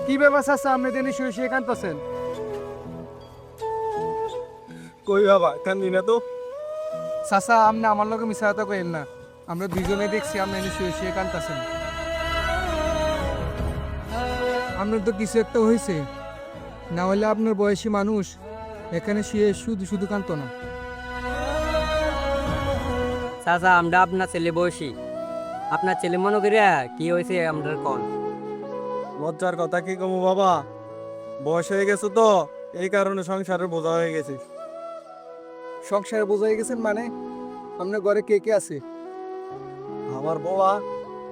কি ব্যবস্থা আছে আপনি দিনে শুয়ে শুয়ে কাঁদতেছেন? কই বাবা কান্দি না তো। চাচা আপনি আমার লগে মিশা কথা কইেন না। আমরা দুজনে দেখছি আপনি এনে শুয়ে শুয়ে কাঁদতেছেন। আপনার তো কিছু একটা হয়েছে, না হলে আপনার বয়সী মানুষ এখানে শুয়ে শুধু শুধু কাঁদতো না। চাচা আমরা আপনার ছেলে বয়সী, আপনার ছেলে মনে করিয়া কি হয়েছে আমরা কল। লজ্জার কথা কি কমু বাবা, বয়স হয়ে গেছে তো এই কারণে সংসারের বোঝা হয়ে গেছে। সংসারে বোঝাই গেছেন মানে? আপনার ঘরে কে কে আছে? আমার বউয়া,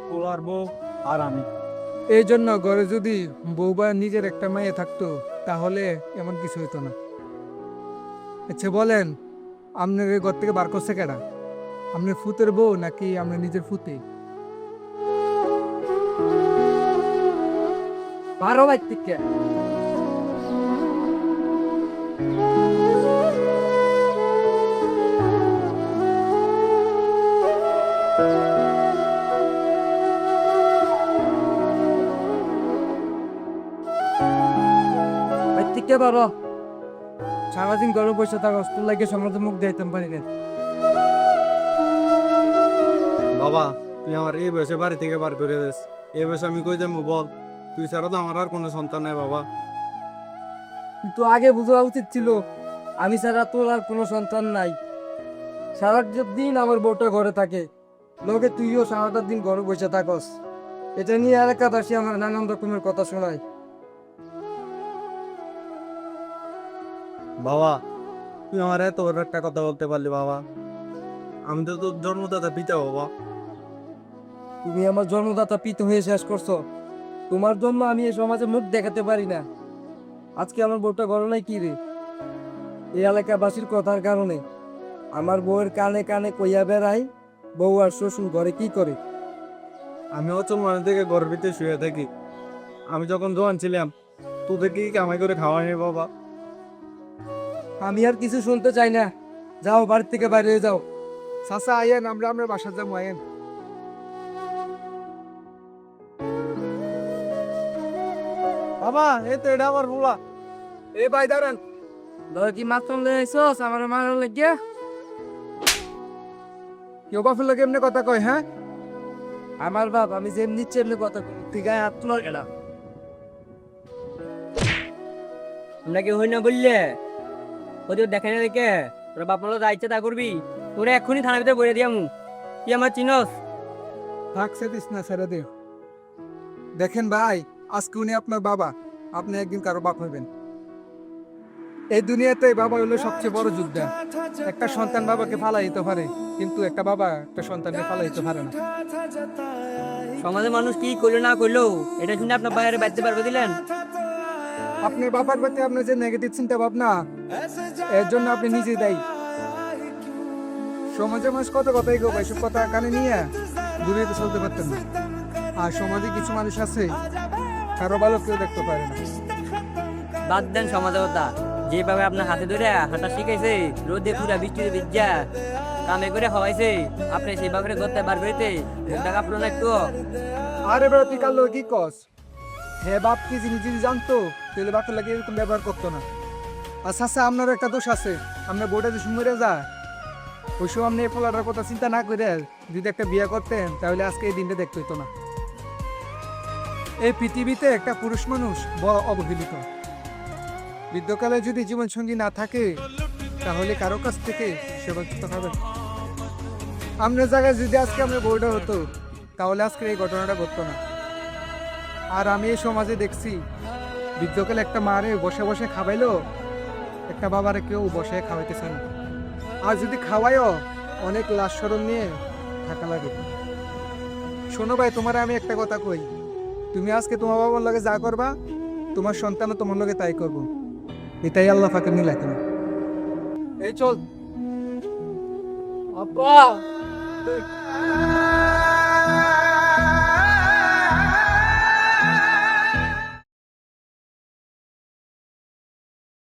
পোলার বউ আর আমি। এই জন্য ঘরে যদি বউ বা নিজের একটা মেয়ে থাকতো তাহলে এমন কিছু হতো না। আচ্ছা বলেন, আপনার এই ঘর থেকে বার করছে কেডা? আপনার ফুতের বউ নাকি আপনার নিজের ফুতে? বারো বাইর থেকে বাইর থেকে বারো। সারাদিন ঘরে বসে থাকা অস্ত্র লাগে সমাজের মুখ দিতাম পারি না। বাবা তুই আমার এই বয়সে বাড়ি থেকে বার করে দিস, এই বয়সে আমি কই যাবো বল? তুই ছাড়া তো আমার আর কোনো সন্তান নাই বাবা। কিন্তু আগে বোঝা উচিত ছিল আমি ছাড়া তোর আর কোনো সন্তান নাই। সারাটা দিন আমার বউটা ঘরে থাকে, লোকে তুইও সারাটা দিন ঘরে বসে থাকস। এটা নিয়ে এলাকাবাসী আমার নানান রকমের কথা শোনায়। বাবা তুই আমার এত বড় একটা কথা বলতে পারলি বাবা, আমি তো তোর জন্মদাতা পিতা বাবা। তুমি আমার জন্মদাতা পিত হয়ে শেষ করছো। তোমার জন্য আমি এই সমাজে মুখ দেখাতে পারি না। আজকে আমার বউটা ঘরে নাই কি রে? এই এলাকাবাসীর কথার কারণে আমার বউয়ের কানে কানে কইয়া বেড়াই বউ আর শ্বশুর ঘরে কি করে। আমি অচল মানে থেকে গর্বিতে শুয়ে থাকি। আমি যখন জোয়ান ছিলাম তোদের কি কামাই করে খাওয়াইনি বাবা? আমি আর কিছু শুনতে চাই না, যাও বাড়ি থেকে বাইরে হয়ে যাও। চাচা আয়েন, আমরা বাসা যাবো, আয়েন। বাবা এই তো এটা আমার বলা। এ ভাই দাঁড়ান। ধর কি মাত্র লইছস আমার মারার লাগিয়া? কেউ বাপের লোক এমনি কথা কয়? হ্যাঁ, আমার বাপ আমি যেমনি ইচ্ছে এমনি কথা কই, তুই গায়ে হাত তোলার কেনা? আমরা কি হই না বললে ওদের দেখে না দেখে তোর বাপ মালো যা ইচ্ছে তা করবি। তোরে এক্ষুনি থানার ভিতরে বলে দিয়ামু, তুই আমার চিনস? থাকছে দিস না, ছেড়ে দে। দেখেন ভাই, আজকে উনি আপনার বাবা, আপনি একদিন কারো বাপ হবেন। এই দুনিয়াতে বাবা হলো সবচেয়ে বড় যোদ্ধা। একটা সন্তান বাবাকে ফালাই দিতে পারে, কিন্তু একটা বাবা একটা সন্তানকে ফালাই দিতে পারে না। সমাজের মানুষ কি করলো না করলো এটা শুনে আপনার বাইরে বাড়তে পারবে দিলেন? আপনার বাবার প্রতি আপনার যে নেগেটিভ চিন্তা ভাবনা, এর জন্য আপনি নিজেই দায়ী। সমাজে মানুষ কত কথাই গো, এসব কথা কানে নিয়ে দূরে তো চলতে পারতেন না। আর সমাজে কিছু মানুষ আছে কারো ভালো কেউ দেখতে পারে না। বাদ দেন সমাজের কথা। যেভাবে আপনার হাতে ধরে হাঁটা শিখাইছে, রোদে পুরা বৃষ্টিতে ভিজা কামে করে খাওয়াইছে, আপনি সেভাবে করতে বার করিতে মুখটা কাঁপলো না একটু? আরে বেড়া তুই কাল কি কস? হে বাপ কি জিনিস যদি জানতো তাহলে বাপের লাগে এরকম ব্যবহার করতো না। আর চাচা আপনার একটা দোষ আছে, আপনার বউটা যে সুন্দর যায় ওই সময় আপনি এই পোলাটার কথা চিন্তা না করে যদি একটা বিয়ে করতেন তাহলে আজকে এই দিনটা দেখতে হইতো না। এই পৃথিবীতে একটা পুরুষ মানুষ বড় অবহেলিত। বৃদ্ধকালে যদি জীবনসঙ্গী না থাকে তাহলে কারো কাছ থেকে সেবা করতে হবে। আপনার জায়গায় যদি আজকে আপনার বউটা হতো তাহলে আজকে এই ঘটনাটা ঘটতো না। আর আমি এই সমাজে দেখছি বৃদ্ধকালে একটা মারে বসে বসে খাওয়াইলো, একটা বাবারে কেউ বসে খাওয়াইতেছে না। আর যদি খাওয়াইও অনেক লাশ সরম নিয়ে থাকা লাগে। শোনো ভাই, তোমার আমি একটা কথা কই, তুমি আজকে তোমার বাবার লগে যা করবা তোমার সন্তানও তোমার লগে তাই করবো। এটাই আল্লাহ ফাঁকে মিলাই তুমি। এই চল আব্বা